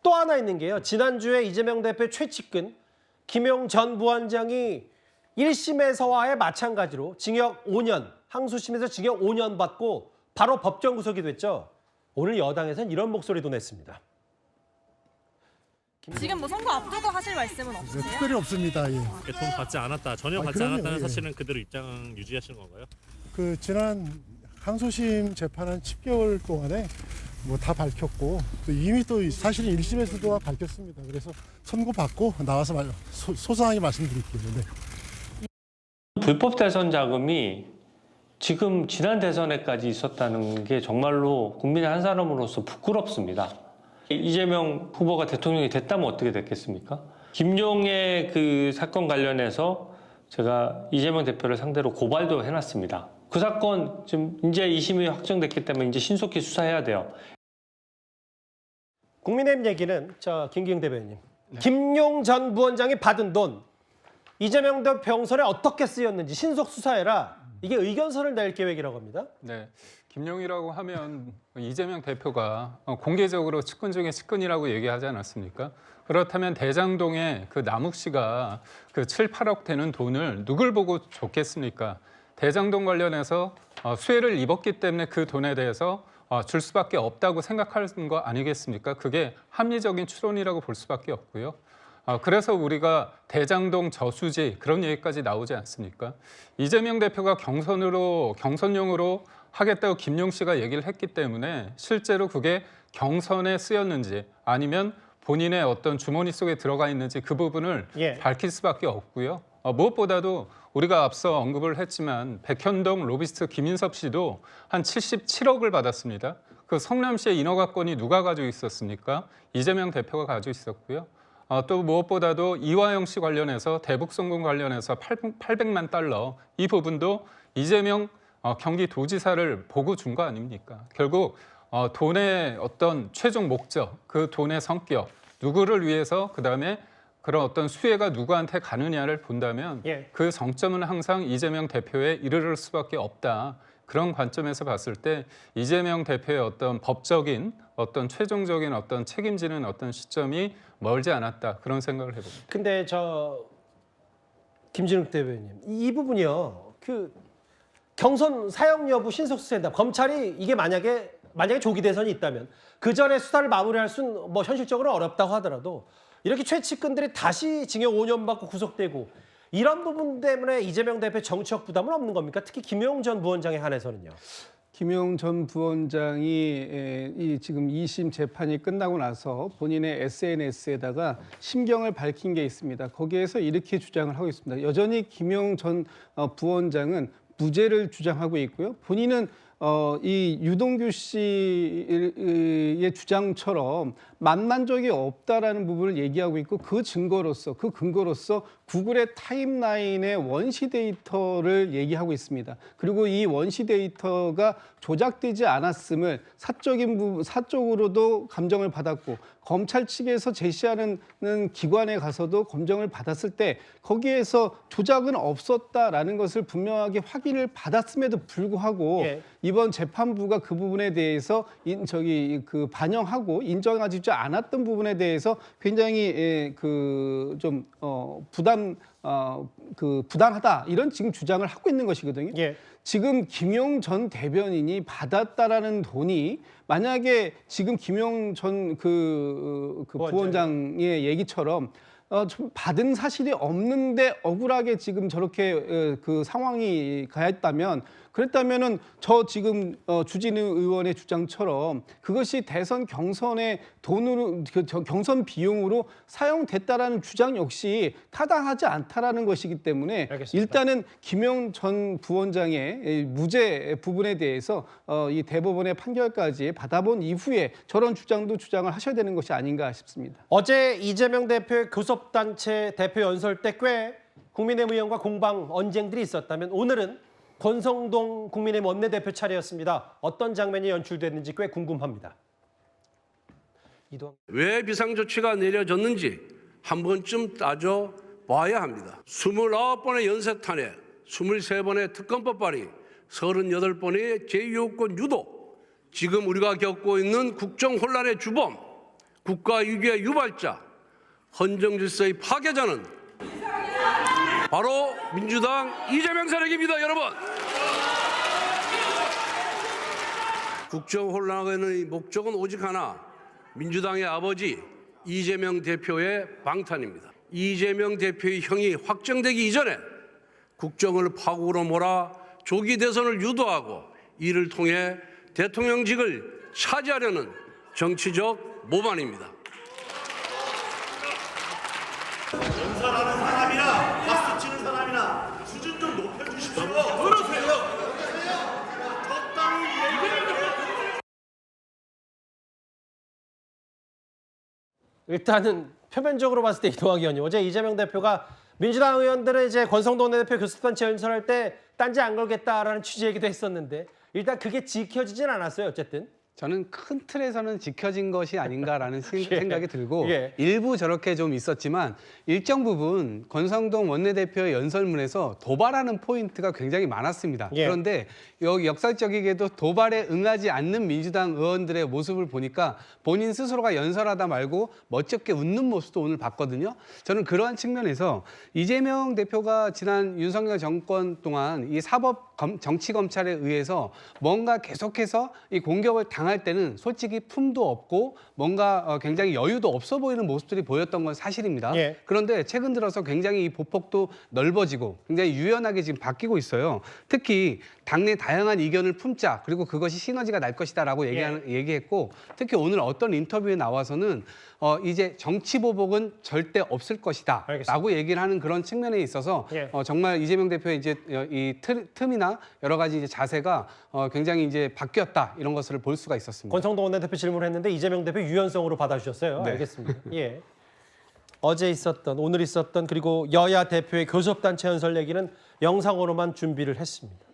또 하나 있는 게요. 지난주에 이재명 대표의 최측근 김용 전 부원장이 1심에서와의 마찬가지로 징역 5년, 항소심에서 징역 5년 받고 바로 법정 구속이 됐죠. 오늘 여당에서는 이런 목소리도 냈습니다. 지금 뭐 선거 앞두고 하실 말씀은 없으세요? 특별히 없습니다. 예. 돈 받지 않았다, 전혀 받지 그럼요, 않았다는 예. 사실은 그대로 입장 유지하시는 건가요? 그 지난 항소심 재판한 10개월 동안에 뭐 다 밝혔고 또 이미 또 사실은 1심에서도 밝혔습니다. 그래서 선고 받고 나와서 소상하게 말씀드릴게요. 네. 불법 대선 자금이 지금 지난 대선에까지 있었다는 게 정말로 국민의 한 사람으로서 부끄럽습니다. 이재명 후보가 대통령이 됐다면 어떻게 됐겠습니까? 김용의 그 사건 관련해서 제가 이재명 대표를 상대로 고발도 해놨습니다. 그 사건 지금 이제 2심이 확정됐기 때문에 이제 신속히 수사해야 돼요. 국민의힘 얘기는 김기웅 대변인. 김용 전 부원장이 받은 돈 이재명 대표 병선에 어떻게 쓰였는지 신속 수사해라. 이게 의견서를 낼 계획이라고 합니다. 네, 김용이라고 하면 이재명 대표가 공개적으로 측근 중에 측근이라고 얘기하지 않았습니까? 그렇다면 대장동에 그 남욱 씨가 그 7, 8억 되는 돈을 누굴 보고 줬겠습니까? 대장동 관련해서 수혜를 입었기 때문에 그 돈에 대해서 줄 수밖에 없다고 생각하는 거 아니겠습니까? 그게 합리적인 추론이라고 볼 수밖에 없고요. 그래서 우리가 대장동 저수지 그런 얘기까지 나오지 않습니까? 이재명 대표가 경선용으로 하겠다고 김용 씨가 얘기를 했기 때문에 실제로 그게 경선에 쓰였는지 아니면 본인의 어떤 주머니 속에 들어가 있는지 그 부분을 밝힐 수밖에 없고요. 무엇보다도 우리가 앞서 언급을 했지만 백현동 로비스트 김인섭 씨도 한 77억을 받았습니다. 그 성남시의 인허가권이 누가 가지고 있었습니까? 이재명 대표가 가지고 있었고요. 또 무엇보다도 이화영 씨 관련해서 대북송금 관련해서 800만 달러 이 부분도 이재명 경기도지사를 보고 준 거 아닙니까? 결국 돈의 어떤 최종 목적, 그 돈의 성격, 누구를 위해서 그다음에 그런 어떤 수혜가 누구한테 가느냐를 본다면 그 정점은 항상 이재명 대표에 이르를 수밖에 없다. 그런 관점에서 봤을 때 이재명 대표의 어떤 법적인 어떤 최종적인 어떤 책임지는 어떤 시점이 멀지 않았다. 그런 생각을 해봅니다. 근데 김진욱 대변인 이 부분이요. 그 경선 사용 여부 신속 수사한다. 검찰이 이게 만약에 조기 대선이 있다면 그 전에 수사를 마무리할 수는 뭐 현실적으로 어렵다고 하더라도 이렇게 최측근들이 다시 징역 5년 받고 구속되고 이런 부분 때문에 이재명 대표 정치적 부담은 없는 겁니까? 특히 김용 전 부원장에 한해서는요. 김용 전 부원장이 지금 2심 재판이 끝나고 나서 본인의 SNS에다가 심경을 밝힌 게 있습니다. 거기에서 이렇게 주장을 하고 있습니다. 여전히 김용 전 부원장은 무죄를 주장하고 있고요. 본인은 이 유동규 씨의 주장처럼 만난 적이 없다라는 부분을 얘기하고 있고 그 근거로서 구글의 타임라인의 원시 데이터를 얘기하고 있습니다. 그리고 이 원시 데이터가 조작되지 않았음을 사적으로도 감정을 받았고 검찰 측에서 제시하는 기관에 가서도 검정을 받았을 때 거기에서 조작은 없었다라는 것을 분명하게 확인을 받았음에도 불구하고 이번 재판부가 그 부분에 대해서 반영하고 인정하지 않았던 부분에 대해서 굉장히 부당하다 이런 지금 주장을 하고 있는 것이거든요. 지금 김용 전 대변인이 받았다라는 돈이 만약에 지금 김용 전 부원장의 얘기처럼 좀 받은 사실이 없는데 억울하게 지금 저렇게 그 상황이 가했다면 그랬다면은 지금 주진우 의원의 주장처럼 그것이 대선 경선의 돈으로 경선 비용으로 사용됐다라는 주장 역시 타당하지 않다라는 것이기 때문에 일단은 김용 전 부원장의 무죄 부분에 대해서 이 대법원의 판결까지 받아본 이후에 저런 주장을 하셔야 되는 것이 아닌가 싶습니다. 어제 이재명 대표의 교섭단체 대표 연설 때 꽤 국민의힘 의원과 공방 언쟁들이 있었다면 오늘은 권성동 국민의힘 원내대표 차례였습니다. 어떤 장면이 연출됐는지 꽤 궁금합니다. 왜 비상조치가 내려졌는지 한 번쯤 따져봐야 합니다. 29번의 연쇄탄핵, 23번의 특검법 발의, 38번의 제2요건 유도, 지금 우리가 겪고 있는 국정혼란의 주범, 국가 위기의 유발자, 헌정 질서의 파괴자는 바로 민주당 이재명 세력입니다, 여러분. 국정 혼란의 목적은 오직 하나, 민주당의 아버지 이재명 대표의 방탄입니다. 이재명 대표의 형이 확정되기 이전에 국정을 파국으로 몰아 조기 대선을 유도하고 이를 통해 대통령직을 차지하려는 정치적 모반입니다. 연설하는 사람이나 박수 치는 사람이나 수준 좀 높여주십시오. 그러세요. 적당히 일단은 표면적으로 봤을 때 이동학 의원님, 어제 이재명 대표가 민주당 의원들은 이제 권성동 대표 교섭단체 연설할 때 딴지 안 걸겠다라는 취지 얘기도 했었는데 일단 그게 지켜지진 않았어요. 어쨌든. 저는 큰 틀에서는 지켜진 것이 아닌가라는 예. 생각이 들고 예. 일부 저렇게 좀 있었지만 일정 부분 권성동 원내대표의 연설문에서 도발하는 포인트가 굉장히 많았습니다. 예. 그런데 여기 역설적이게도 도발에 응하지 않는 민주당 의원들의 모습을 보니까 본인 스스로가 연설하다 말고 멋쩍게 웃는 모습도 오늘 봤거든요. 저는 그러한 측면에서 이재명 대표가 지난 윤석열 정권 동안 이 사법 정치 검찰에 의해서 뭔가 계속해서 이 공격을 당할 때는 솔직히 품도 없고 뭔가 굉장히 여유도 없어 보이는 모습들이 보였던 건 사실입니다. 예. 그런데 최근 들어서 굉장히 이 보폭도 넓어지고 굉장히 유연하게 지금 바뀌고 있어요. 특히 당내 다양한 이견을 품자, 그리고 그것이 시너지가 날 것이다라고 얘기했고, 특히 오늘 어떤 인터뷰에 나와서는 이제 정치 보복은 절대 없을 것이다 알겠습니다. 라고 얘기를 하는 그런 측면에 있어서 예. 정말 이재명 대표의 이제 이 틈이나 여러 가지 이제 자세가 굉장히 이제 바뀌었다, 이런 것을 볼 수가 있었습니다. 권성동 원내대표 질문을 했는데 이재명 대표 유연성으로 받아주셨어요. 네. 알겠습니다. 예. 어제 있었던, 오늘 있었던, 그리고 여야 대표의 교섭단체 연설 얘기는 영상으로만 준비를 했습니다.